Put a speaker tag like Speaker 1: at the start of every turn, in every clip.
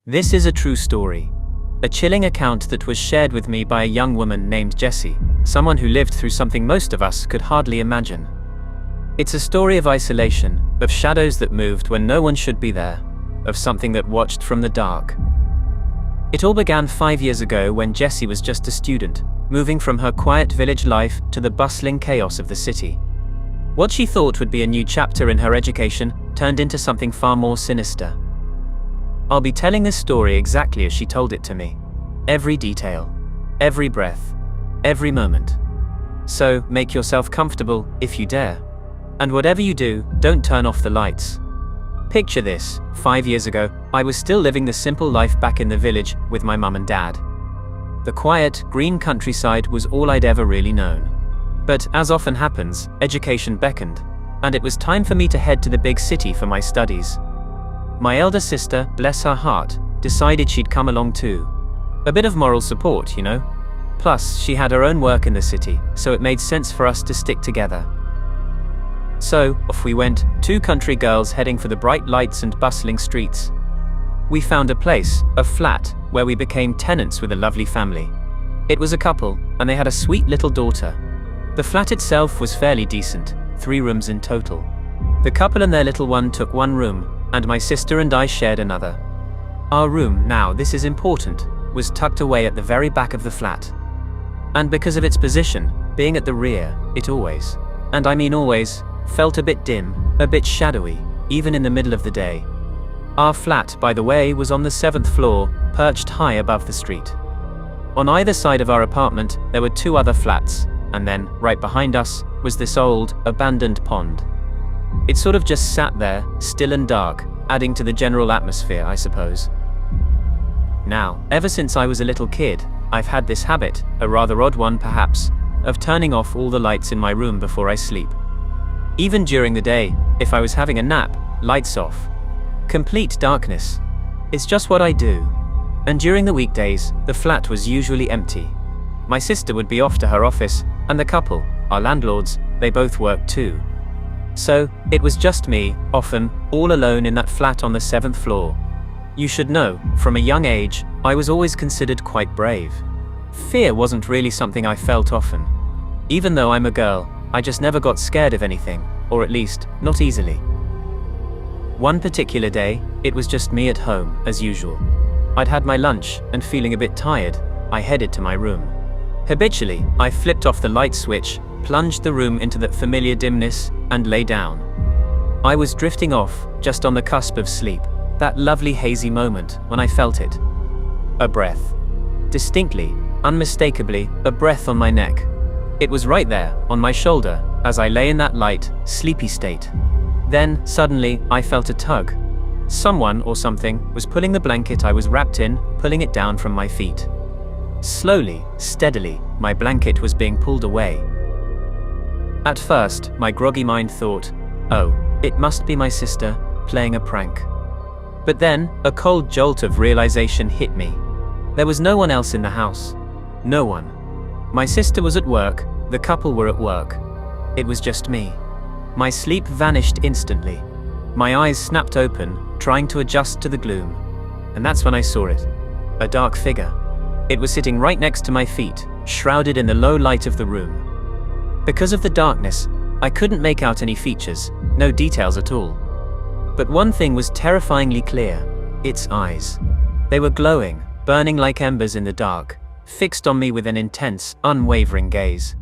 Speaker 1: This is a true story. A chilling account that was shared with me by a young woman named Jessie, someone who lived through something most of us could hardly imagine. It's a story of isolation, of shadows that moved when no one should be there, of something that watched from the dark. It all began 5 years ago when Jessie was just a student, moving from her quiet village life to the bustling chaos of the city. What she thought would be a new chapter in her education turned into something far more sinister. I'll be telling this story exactly as she told it to me. Every detail, every breath, every moment. So, make yourself comfortable if you dare. And whatever you do, don't turn off the lights. Picture this: 5 years ago, I was still living the simple life back in the village with my mum and dad. The quiet, green countryside was all I'd ever really known. But, as often happens, education beckoned, and it was time for me to head to the big city for my studies. My elder sister, bless her heart, decided she'd come along too. A bit of moral support, you know? Plus, she had her own work in the city, so it made sense for us to stick together. So, off we went, two country girls heading for the bright lights and bustling streets. We found a place, a flat, where we became tenants with a lovely family. It was a couple, and they had a sweet little daughter. The flat itself was fairly decent, 3 rooms in total. The couple and their little one took 1 room, and my sister and I shared another. Our room, now this is important, was tucked away at the very back of the flat. And because of its position, being at the rear, it always, and I mean always, felt a bit dim, a bit shadowy, even in the middle of the day. Our flat, by the way, was on the 7th floor, perched high above the street. On either side of our apartment, there were 2 other flats, and then, right behind us, was this old, abandoned pond. It sort of just sat there, still and dark, adding to the general atmosphere, I suppose. Now, ever since I was a little kid, I've had this habit, a rather odd one perhaps, of turning off all the lights in my room before I sleep. Even during the day, if I was having a nap, lights off. Complete darkness. It's just what I do. And during the weekdays, the flat was usually empty. My sister would be off to her office, and the couple, our landlords, they both worked too. So, it was just me, often, all alone in that flat on the 7th floor. You should know, from a young age, I was always considered quite brave. Fear wasn't really something I felt often. Even though I'm a girl, I just never got scared of anything, or at least, not easily. One particular day, it was just me at home, as usual. I'd had my lunch, and feeling a bit tired, I headed to my room. Habitually, I flipped off the light switch, plunged the room into that familiar dimness, and lay down. I was drifting off, just on the cusp of sleep, that lovely hazy moment when I felt it. A breath. Distinctly, unmistakably, a breath on my neck. It was right there, on my shoulder, as I lay in that light, sleepy state. Then, suddenly, I felt a tug. Someone, or something, was pulling the blanket I was wrapped in, pulling it down from my feet. Slowly, steadily, my blanket was being pulled away. At first, my groggy mind thought, oh, it must be my sister, playing a prank. But then, a cold jolt of realization hit me. There was no one else in the house. No one. My sister was at work, the couple were at work. It was just me. My sleep vanished instantly. My eyes snapped open, trying to adjust to the gloom. And that's when I saw it. A dark figure. It was sitting right next to my feet, shrouded in the low light of the room. Because of the darkness, I couldn't make out any features, no details at all. But one thing was terrifyingly clear: its eyes. They were glowing, burning like embers in the dark, fixed on me with an intense, unwavering gaze.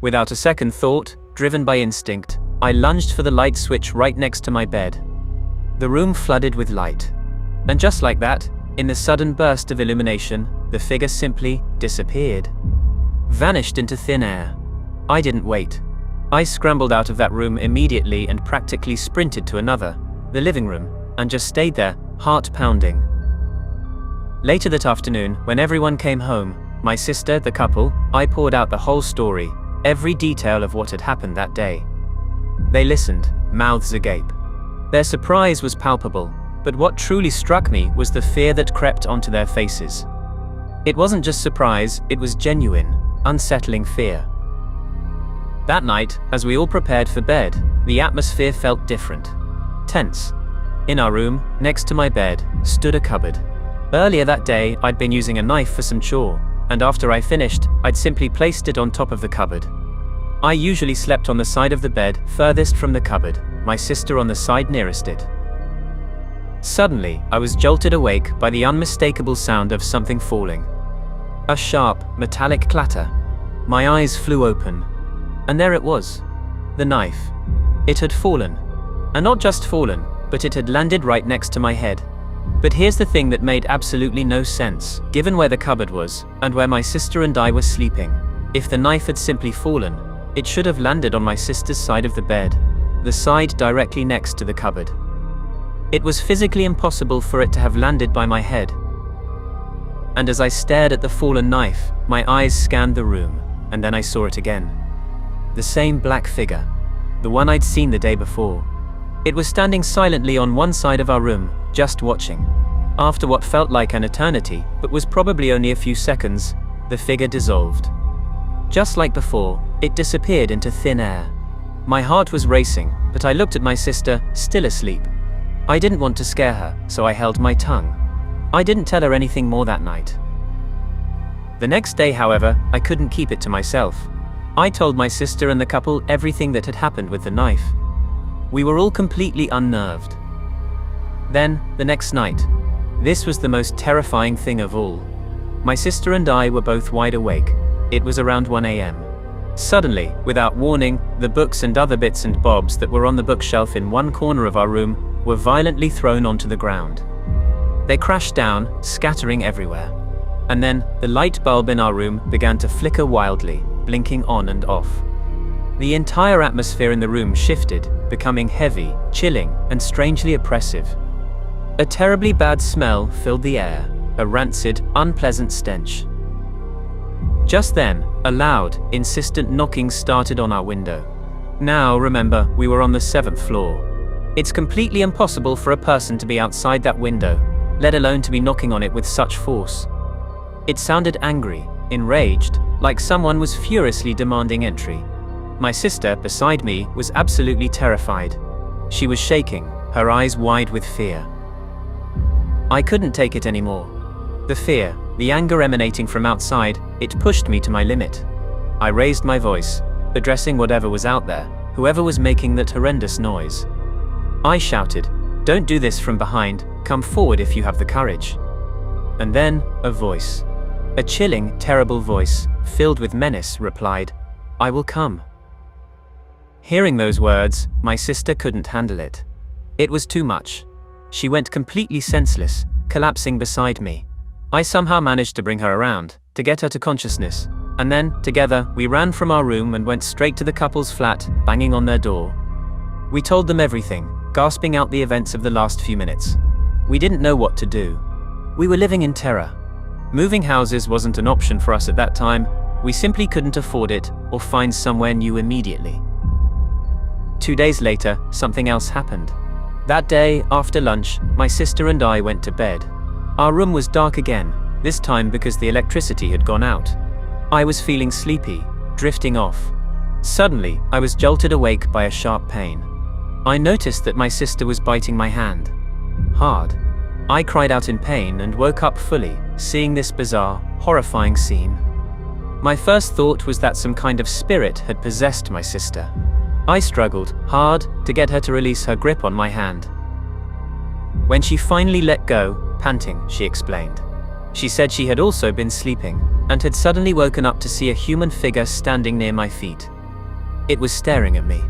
Speaker 1: Without a second thought, driven by instinct, I lunged for the light switch right next to my bed. The room flooded with light. And just like that, in the sudden burst of illumination, the figure simply disappeared. Vanished into thin air. I didn't wait. I scrambled out of that room immediately and practically sprinted to another, the living room, and just stayed there, heart pounding. Later that afternoon, when everyone came home, my sister, the couple, I poured out the whole story, every detail of what had happened that day. They listened, mouths agape. Their surprise was palpable, but what truly struck me was the fear that crept onto their faces. It wasn't just surprise, it was genuine, unsettling fear. That night, as we all prepared for bed, the atmosphere felt different. Tense. In our room, next to my bed, stood a cupboard. Earlier that day, I'd been using a knife for some chore, and after I finished, I'd simply placed it on top of the cupboard. I usually slept on the side of the bed furthest from the cupboard, my sister on the side nearest it. Suddenly, I was jolted awake by the unmistakable sound of something falling. A sharp, metallic clatter. My eyes flew open. And there it was. The knife. It had fallen. And not just fallen, but it had landed right next to my head. But here's the thing that made absolutely no sense, given where the cupboard was, and where my sister and I were sleeping. If the knife had simply fallen, it should have landed on my sister's side of the bed, the side directly next to the cupboard. It was physically impossible for it to have landed by my head. And as I stared at the fallen knife, my eyes scanned the room, and then I saw it again. The same black figure, the one I'd seen the day before. It was standing silently on one side of our room, just watching. After what felt like an eternity, but was probably only a few seconds, the figure dissolved. Just like before, it disappeared into thin air. My heart was racing, but I looked at my sister, still asleep. I didn't want to scare her, so I held my tongue. I didn't tell her anything more that night. The next day, however, I couldn't keep it to myself. I told my sister and the couple everything that had happened with the knife. We were all completely unnerved. Then, the next night, this was the most terrifying thing of all. My sister and I were both wide awake. It was around 1 a.m. Suddenly, without warning, the books and other bits and bobs that were on the bookshelf in one corner of our room were violently thrown onto the ground. They crashed down, scattering everywhere. And then, the light bulb in our room began to flicker wildly, blinking on and off. The entire atmosphere in the room shifted, becoming heavy, chilling, and strangely oppressive. A terribly bad smell filled the air, a rancid, unpleasant stench. Just then, a loud, insistent knocking started on our window. Now, remember, we were on the 7th floor. It's completely impossible for a person to be outside that window, let alone to be knocking on it with such force. It sounded angry, enraged, like someone was furiously demanding entry. My sister, beside me, was absolutely terrified. She was shaking, her eyes wide with fear. I couldn't take it anymore. The fear, the anger emanating from outside, it pushed me to my limit. I raised my voice, addressing whatever was out there, whoever was making that horrendous noise. I shouted, "Don't do this from behind, come forward if you have the courage." And then, a voice, a chilling, terrible voice, filled with menace, replied, "I will come." Hearing those words, my sister couldn't handle it. It was too much. She went completely senseless, collapsing beside me. I somehow managed to bring her around, to get her to consciousness, and then, together, we ran from our room and went straight to the couple's flat, banging on their door. We told them everything, gasping out the events of the last few minutes. We didn't know what to do. We were living in terror. Moving houses wasn't an option for us at that time. We simply couldn't afford it or find somewhere new immediately. 2 days later, something else happened. That day, after lunch, my sister and I went to bed. Our room was dark again, this time because the electricity had gone out. I was feeling sleepy, drifting off. Suddenly, I was jolted awake by a sharp pain. I noticed that my sister was biting my hand. Hard. I cried out in pain and woke up fully, seeing this bizarre, horrifying scene. My first thought was that some kind of spirit had possessed my sister. I struggled hard to get her to release her grip on my hand. When she finally let go, panting, she explained. She said she had also been sleeping, and had suddenly woken up to see a human figure standing near my feet. It was staring at me.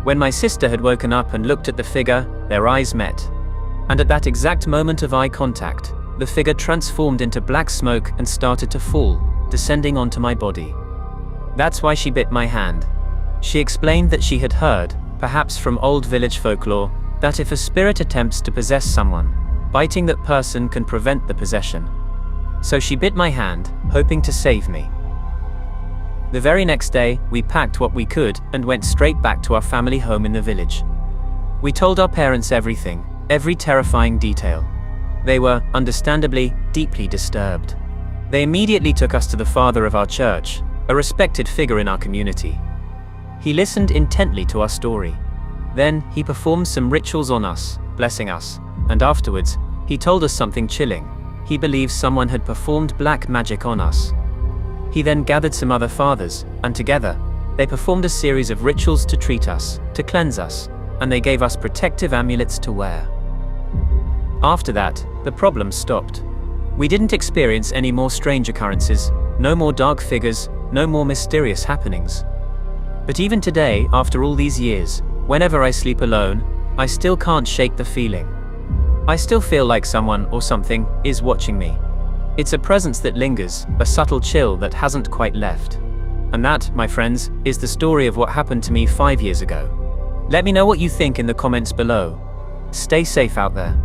Speaker 1: When my sister had woken up and looked at the figure, their eyes met. And at that exact moment of eye contact, the figure transformed into black smoke and started to fall, descending onto my body. That's why she bit my hand. She explained that she had heard, perhaps from old village folklore, that if a spirit attempts to possess someone, biting that person can prevent the possession. So she bit my hand, hoping to save me. The very next day, we packed what we could and went straight back to our family home in the village. We told our parents everything, every terrifying detail. They were, understandably, deeply disturbed. They immediately took us to the father of our church, a respected figure in our community. He listened intently to our story. Then, he performed some rituals on us, blessing us, and afterwards, he told us something chilling. He believes someone had performed black magic on us. He then gathered some other fathers, and together, they performed a series of rituals to treat us, to cleanse us, and they gave us protective amulets to wear. After that, the problem stopped. We didn't experience any more strange occurrences, no more dark figures, no more mysterious happenings. But even today, after all these years, whenever I sleep alone, I still can't shake the feeling. I still feel like someone or something is watching me. It's a presence that lingers, a subtle chill that hasn't quite left. And that, my friends, is the story of what happened to me 5 years ago. Let me know what you think in the comments below. Stay safe out there.